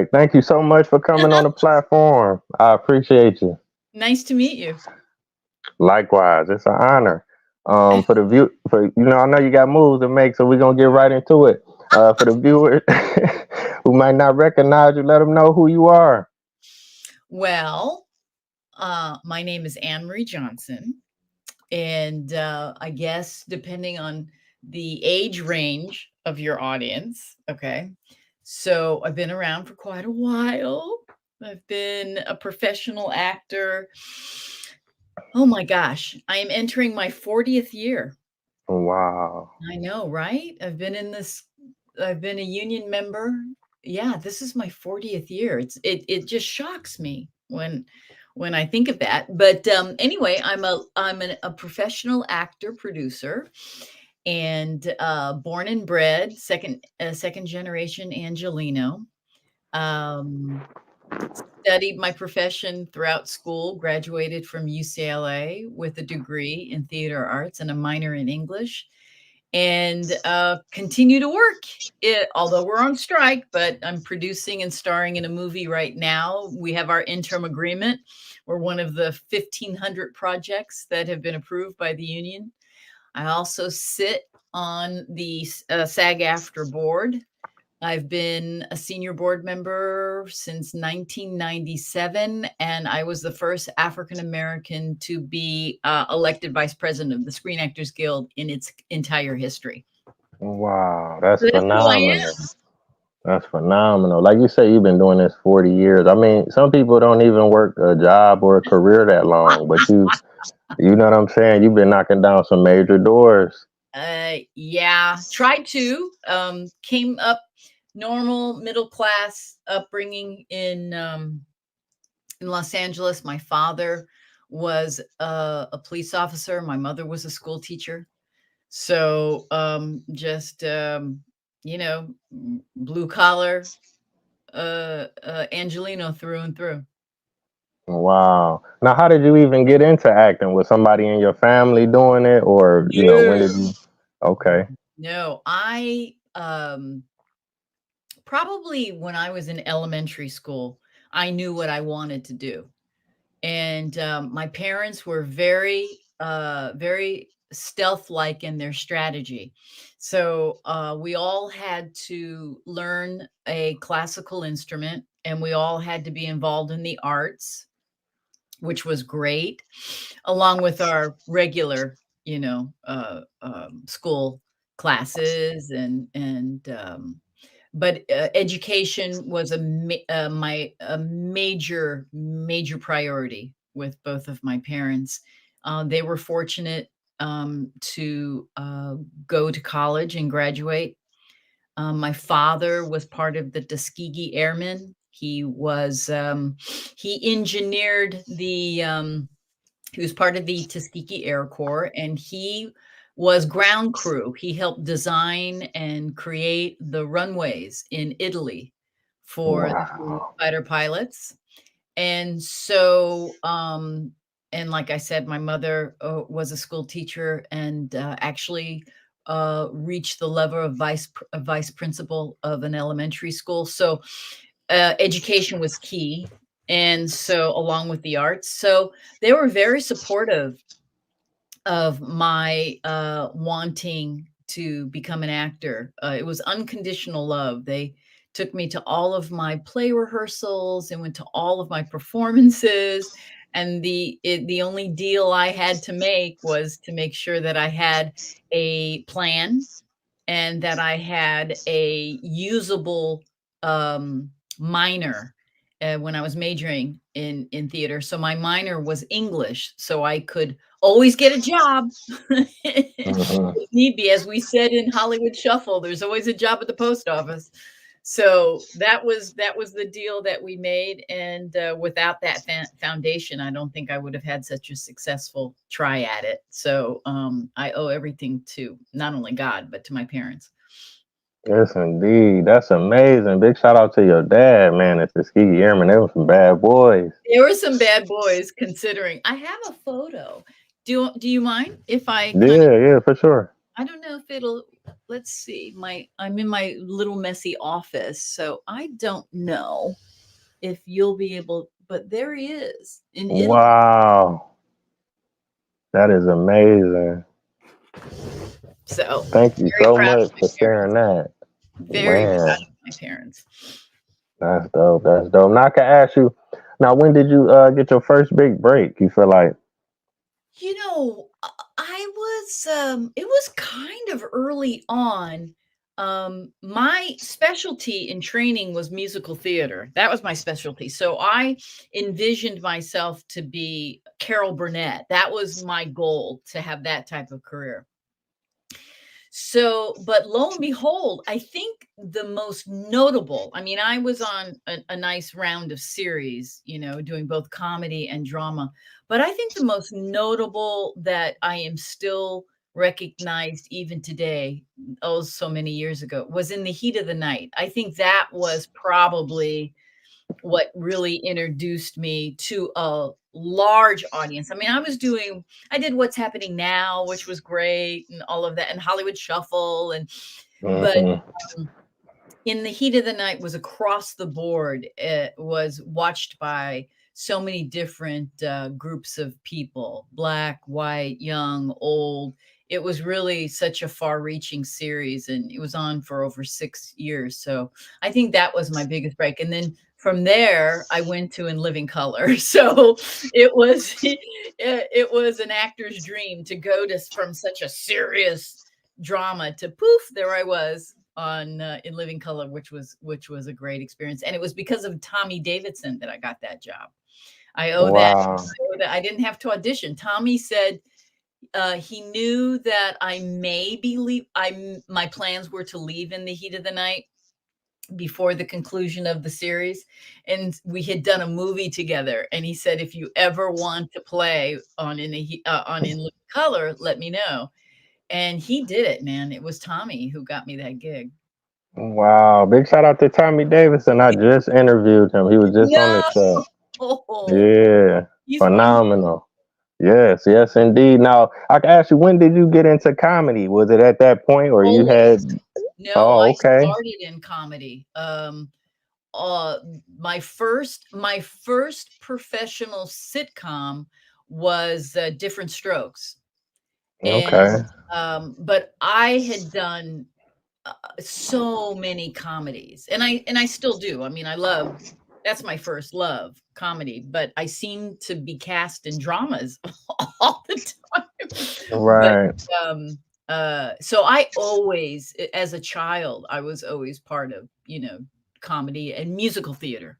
Like, thank you so much for coming on the platform. I appreciate you. Nice to meet you. Likewise, it's an honor. For the view, I know you got moves to make, so we're gonna get right into it. For the viewers who might not recognize you, let them know who you are. Well, my name is Anne Marie Johnson, and I guess depending on the age range of your audience, okay. So I've been around for quite a while. I've been a professional actor. Oh my gosh, I am entering my 40th year. Wow, I know, right? I've been a union member. Yeah, this is my 40th year. It just shocks me when I think of that. But anyway, I'm a professional actor producer and born and bred second generation Angelino. Um, Studied my profession throughout school, graduated from UCLA with a degree in theater arts and a minor in English, and continue to work it, although we're on strike, but I'm producing and starring in a movie right now. We have our interim agreement. We're one of the 1,500 projects that have been approved by the union. I also sit on the SAG-AFTRA board. I've been a senior board member since 1997, and I was the first African American to be elected vice president of the Screen Actors Guild in its entire history. wow, that's So that's who I phenomenal. am. That's phenomenal. Like you say, you've been doing this 40 years. I mean, some people don't even work a job or a career that long, but you know what I'm saying? You've been knocking down some major doors. Yeah, tried to. Came up normal middle class upbringing in Los Angeles. My father was a police officer. My mother was a school teacher. So just blue collar Angelino through and through. Wow. Now, how did you even get into acting? Was somebody in your family doing it, or when did No, you? Okay. no, I probably when I was in elementary school, I knew what I wanted to do. And my parents were very stealth like in their strategy. So we all had to learn a classical instrument, and we all had to be involved in the arts, which was great, along with our regular school classes. But education was a major priority with both of my parents. They were fortunate to go to college and graduate. My father was part of the Tuskegee Airmen. He engineered he was part of the Tuskegee Air Corps, and he was ground crew. He helped design and create the runways in Italy for the Wow. fighter pilots. And so, and like I said, my mother was a school teacher and actually reached the level of vice principal of an elementary school. So education was key. And so, along with the arts, so they were very supportive of my wanting to become an actor. It was unconditional love. They took me to all of my play rehearsals and went to all of my performances. And the only deal I had to make was to make sure that I had a plan and that I had a usable minor when I was majoring in theater. So my minor was English, so I could always get a job. Hmm. If need be, as we said in Hollywood Shuffle, there's always a job at the post office. So that was the deal that we made, and without that foundation, I don't think I would have had such a successful try at it. So I owe everything to not only God but to my parents. Yes, indeed. That's amazing. Big shout out to your dad, man. At Tuskegee Airmen, they were some bad boys. There were some bad boys considering. I have a photo. Do you mind if I kind of Yeah, yeah, for sure. I don't know if it'll. let's see. I'm in my little messy office, so I don't know if you'll be able, but there he is in Italy. Wow, that is amazing. So Thank you very so proud much of for my sharing parents. that. Very Man, proud of my parents. that's dope. That's dope. Now I can ask you, now when did you get your first big break? You feel like, You know, I was it was kind of early on. My specialty in training was musical theater. That was my specialty. So I envisioned myself to be Carol Burnett. That was my goal, to have that type of career. So, but lo and behold, I think the most notable, I mean, I was on a nice round of series, doing both comedy and drama. But I think the most notable that I am still recognized even today, oh, so many years ago, was In the Heat of the Night. I think that was probably what really introduced me to a large audience. I mean, I did What's Happening Now, which was great, and all of that, and Hollywood Shuffle, but hmm um, In the Heat of the Night was across the board. It was watched by so many different groups of people, black, white, young, old. It was really such a far reaching series, and it was on for over 6 years. So I think that was my biggest break. And then from there, I went to In Living Color. So it was an actor's dream to go to from such a serious drama to poof, there I was on In Living Color, which was a great experience, and it was because of Tommy Davidson that I got that job. I owe that. wow, I didn't have to audition. Tommy said he knew that I may be leave. My plans were to leave In the Heat of the Night before the conclusion of the series, and we had done a movie together. And he said, if you ever want to play on In Living Color, let me know. And he did it, man. It was Tommy who got me that gig. wow! Big shout out to Tommy Davidson. I just interviewed him. He was just on the No, show. Yeah, he's wonderful. phenomenal. Yes, yes, indeed. Now I can ask you, when did you get into comedy? Was it at that point, or you had? Always. No, Oh, I okay, started in comedy. Uh, my first professional sitcom was Different Strokes, okay, and but I had done so many comedies, and I still do. I mean, that's my first love, comedy, but I seem to be cast in dramas all the time. But right. so I always, as a child, I was always part of, comedy and musical theater.